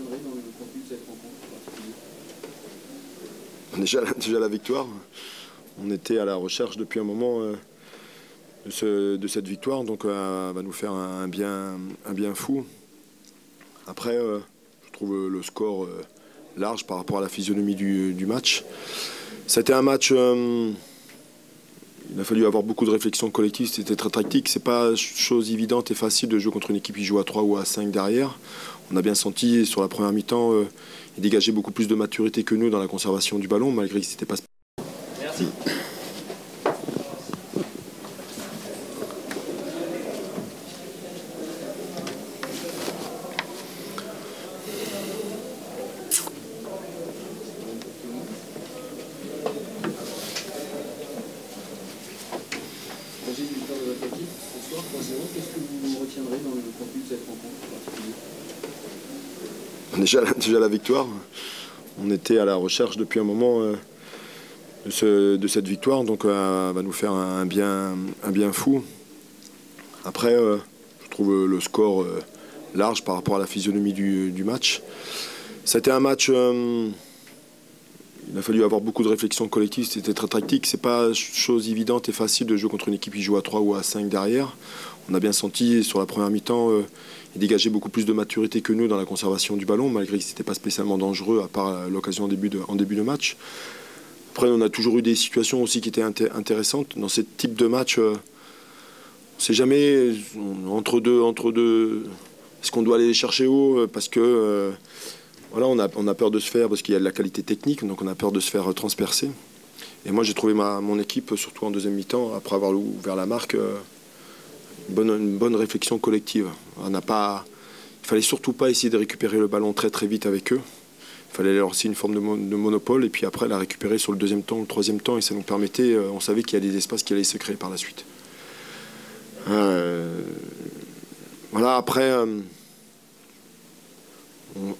retiendrez dans le contenu de cette rencontre en particulier? Déjà la victoire. On était à la recherche depuis un moment de cette victoire, donc elle va nous faire un bien fou. Après, je trouve le score large par rapport à la physionomie du match. C'était un match, il a fallu avoir beaucoup de réflexion collective, c'était très tactique. C'est pas chose évidente et facile de jouer contre une équipe qui joue à 3 ou à 5 derrière. On a bien senti sur la première mi-temps, il dégageait beaucoup plus de maturité que nous dans la conservation du ballon, malgré que c'était pas... Merci. Projet du victoire de votre équipe ce soir 3-0. Qu'est-ce que vous retiendrez dans le contenu de cette rencontre en particulier? Déjà la victoire. On était à la recherche depuis un moment de cette victoire, donc elle va nous faire un bien fou. Après, je trouve le score large par rapport à la physionomie du match. C'était un match, il a fallu avoir beaucoup de réflexion collective, c'était très tactique. C'est pas chose évidente et facile de jouer contre une équipe qui joue à 3 ou à 5 derrière. On a bien senti sur la première mi-temps, il dégageait beaucoup plus de maturité que nous dans la conservation du ballon, malgré que c'était pas spécialement dangereux, à part l'occasion en début de match. Après, on a toujours eu des situations aussi qui étaient intéressantes. Dans ce type de match, on ne sait jamais entre deux. Est-ce qu'on doit aller les chercher haut parce que voilà, on a peur de se faire, parce qu'il y a de la qualité technique, donc on a peur de se faire transpercer. Et moi, j'ai trouvé mon équipe, surtout en deuxième mi-temps, après avoir ouvert la marque, une bonne réflexion collective. Il fallait surtout pas essayer de récupérer le ballon très vite avec eux. Il fallait leur laisser une forme de monopole et puis après la récupérer sur le deuxième temps, le troisième temps, et ça nous permettait, on savait qu'il y a des espaces qui allaient se créer par la suite. Voilà, après,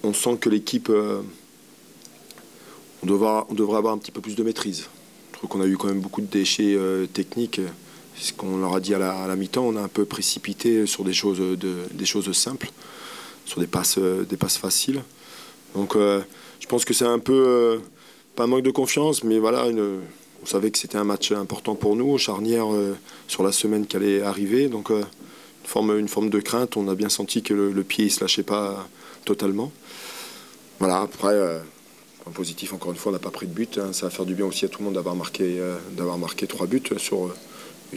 on sent que l'équipe, on devrait avoir un petit peu plus de maîtrise. Je trouve qu'on a eu quand même beaucoup de déchets techniques. C'est ce qu'on leur a dit à la mi-temps. On a un peu précipité sur des choses simples, sur des passes faciles. Donc je pense que c'est un peu, pas un manque de confiance, mais voilà, on savait que c'était un match important pour nous, charnière sur la semaine qui allait arriver. Donc une forme de crainte. On a bien senti que le pied ne se lâchait pas totalement. Voilà, après, point positif, encore une fois, on n'a pas pris de but. Hein. Ça va faire du bien aussi à tout le monde d'avoir marqué 3 buts sur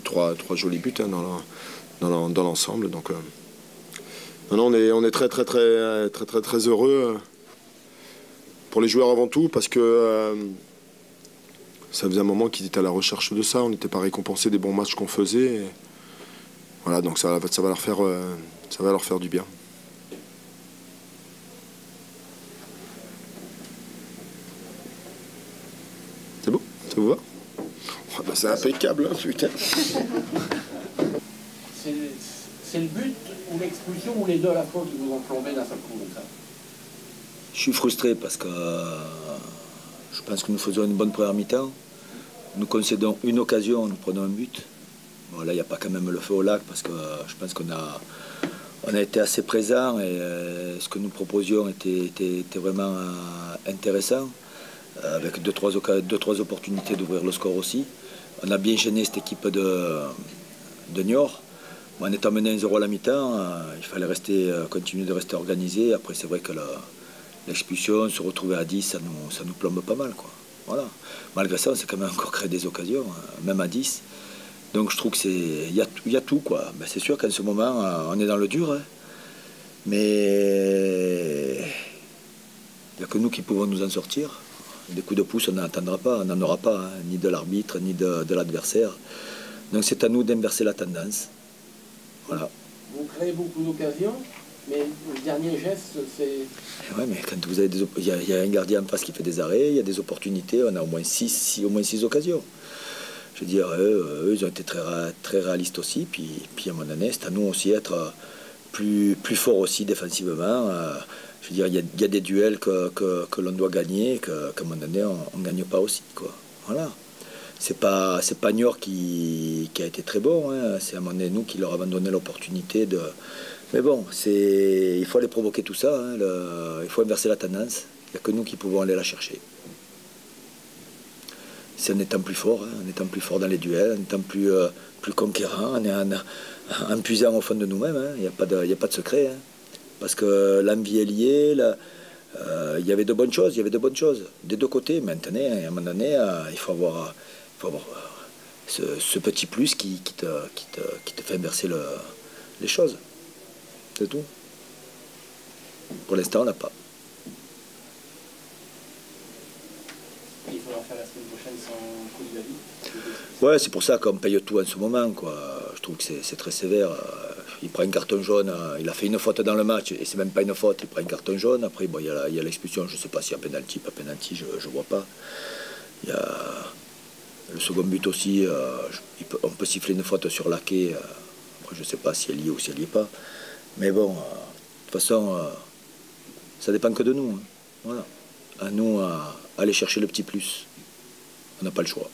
trois jolis buts hein, dans l'ensemble. Donc non, on est très heureux pour les joueurs avant tout, parce que ça faisait un moment qu'ils étaient à la recherche de ça. On n'était pas récompensé des bons matchs qu'on faisait. Et voilà, donc ça va leur faire du bien. C'est beau? Ça vous va? Oh, bah, c'est impeccable, hein, putain. C'est le but ou l'expulsion ou les deux à la fois qui vous ont plombé d'un seul coup comme ça? Je suis frustré parce que je pense que nous faisons une bonne première mi-temps. Nous concédons une occasion, nous prenons un but. Bon, là, il n'y a pas quand même le feu au lac parce que je pense qu'on a été assez présents et ce que nous proposions était vraiment intéressant, avec deux, trois opportunités d'ouvrir le score aussi. On a bien gêné cette équipe de Niort. En étant mené 1-0 à la mi-temps, il fallait continuer de rester organisé. Après, c'est vrai que l'expulsion, se retrouver à 10, ça nous plombe pas mal, quoi. Voilà. Malgré ça, on s'est quand même encore créé des occasions, même à 10. Donc je trouve que il y a tout, quoi. Ben, c'est sûr qu'en ce moment, on est dans le dur, hein. Mais il n'y a que nous qui pouvons nous en sortir. Des coups de pouce, on n'en attendra pas, on n'en aura pas, hein, ni de l'arbitre, ni de l'adversaire. Donc c'est à nous d'inverser la tendance. Voilà. Vous créez beaucoup d'occasions, mais le dernier geste, c'est... Ouais, mais quand vous avez il y a un gardien en face qui fait des arrêts, il y a des opportunités, on a au moins 6 occasions. Je veux dire, eux, ils ont été très réalistes aussi, puis à un moment donné, c'est à nous aussi d'être plus forts aussi défensivement. Je veux dire, il y a des duels que l'on doit gagner, qu'à un moment donné, on ne gagne pas aussi, quoi. Voilà. c'est pas Niort qui a été très bon, hein. C'est à un moment donné nous qui leur avons donné l'opportunité de... Mais bon, il faut aller provoquer tout ça, hein. Il faut inverser la tendance. Il n'y a que nous qui pouvons aller la chercher. C'est en étant plus fort, hein, en étant plus fort dans les duels, en étant plus conquérant, en puisant au fond de nous-mêmes. Hein. Il n'y a pas de secret. Hein. Parce que l'envie est liée, il y avait de bonnes choses, des deux côtés. Maintenant, à un moment donné, il faut avoir ce petit plus qui te fait inverser les choses. C'est tout. Pour l'instant, on n'a pas. Il faudra faire la semaine prochaine sans Koulibaly. Ouais, c'est pour ça qu'on paye tout en ce moment, quoi. Je trouve que c'est très sévère. Il prend un carton jaune, il a fait une faute dans le match, et c'est même pas une faute, il prend un carton jaune. Après, bon, il y a l'expulsion, je ne sais pas s'il y a penalty, pas penalty, je ne vois pas. Il y a le second but aussi, on peut siffler une faute sur Laquet. Après, je ne sais pas si elle y est ou si elle n'y est pas. Mais bon, de toute façon, ça dépend que de nous. Hein. Voilà. À nous, à aller chercher le petit plus. On n'a pas le choix.